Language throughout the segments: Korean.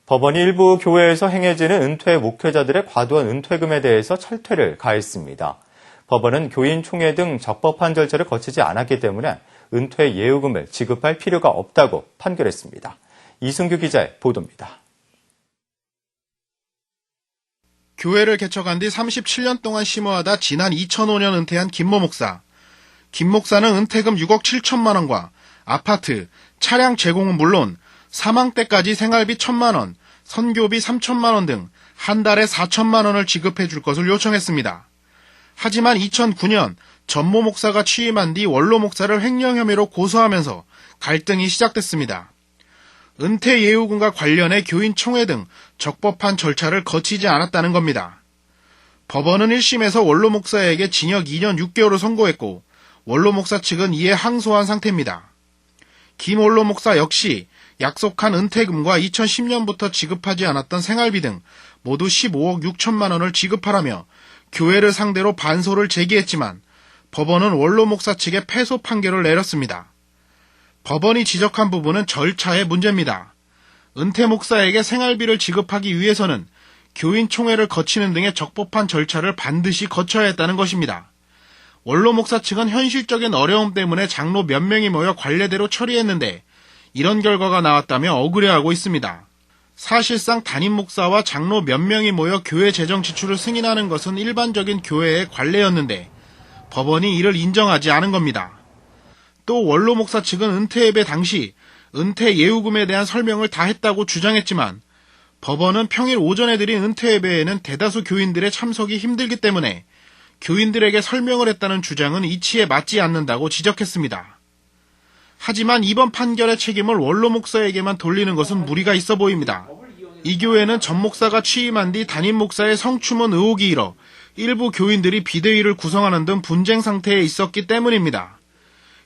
법원이 일부 교회에서 행해지는 은퇴 목회자들의 과도한 은퇴금에 대해서 철퇴를 가했습니다. 법원은 교인 총회 등 적법한 절차를 거치지 않았기 때문에 은퇴 예우금을 지급할 필요가 없다고 판결했습니다. 이승규 기자의 보도입니다. 교회를 개척한 뒤 37년 동안 심호하다 지난 2005년 은퇴한 김모 목사. 김 목사는 은퇴금 6억 7천만 원과 아파트, 차량 제공은 물론 사망 때까지 생활비 1,000만 원, 선교비 3천만 원 등 한 달에 4천만 원을 지급해 줄 것을 요청했습니다. 하지만 2009년 전모 목사가 취임한 뒤 원로 목사를 횡령 혐의로 고소하면서 갈등이 시작됐습니다. 은퇴 예우금과 관련해 교인 총회 등 적법한 절차를 거치지 않았다는 겁니다. 법원은 1심에서 원로 목사에게 징역 2년 6개월을 선고했고 원로 목사 측은 이에 항소한 상태입니다. 김 원로 목사 역시 약속한 은퇴금과 2010년부터 지급하지 않았던 생활비 등 모두 15억 6천만 원을 지급하라며 교회를 상대로 반소를 제기했지만 법원은 원로 목사 측에 패소 판결을 내렸습니다. 법원이 지적한 부분은 절차의 문제입니다. 은퇴 목사에게 생활비를 지급하기 위해서는 교인 총회를 거치는 등의 적법한 절차를 반드시 거쳐야 했다는 것입니다. 원로 목사 측은 현실적인 어려움 때문에 장로 몇 명이 모여 관례대로 처리했는데 이런 결과가 나왔다며 억울해하고 있습니다. 사실상 담임 목사와 장로 몇 명이 모여 교회 재정 지출을 승인하는 것은 일반적인 교회의 관례였는데 법원이 이를 인정하지 않은 겁니다. 또 원로 목사 측은 은퇴 예배 당시 은퇴 예우금에 대한 설명을 다 했다고 주장했지만 법원은 평일 오전에 드린 은퇴 예배에는 대다수 교인들의 참석이 힘들기 때문에 교인들에게 설명을 했다는 주장은 이치에 맞지 않는다고 지적했습니다. 하지만 이번 판결의 책임을 원로 목사에게만 돌리는 것은 무리가 있어 보입니다. 이 교회는 전 목사가 취임한 뒤 담임 목사의 성추문 의혹이 일어 일부 교인들이 비대위를 구성하는 등 분쟁 상태에 있었기 때문입니다.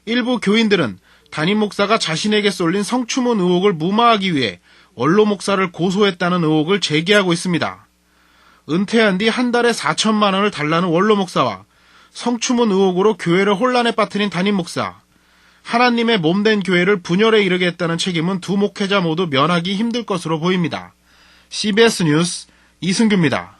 일부 교인들은 담임 목사가 자신에게 쏠린 성추문 의혹을 무마하기 위해 원로 목사를 고소했다는 의혹을 제기하고 있습니다. 은퇴한 뒤 한 달에 4천만 원을 달라는 원로 목사와 성추문 의혹으로 교회를 혼란에 빠뜨린 담임 목사, 하나님의 몸된 교회를 분열에 이르게 했다는 책임은 두 목회자 모두 면하기 힘들 것으로 보입니다. CBS 뉴스 이승규입니다.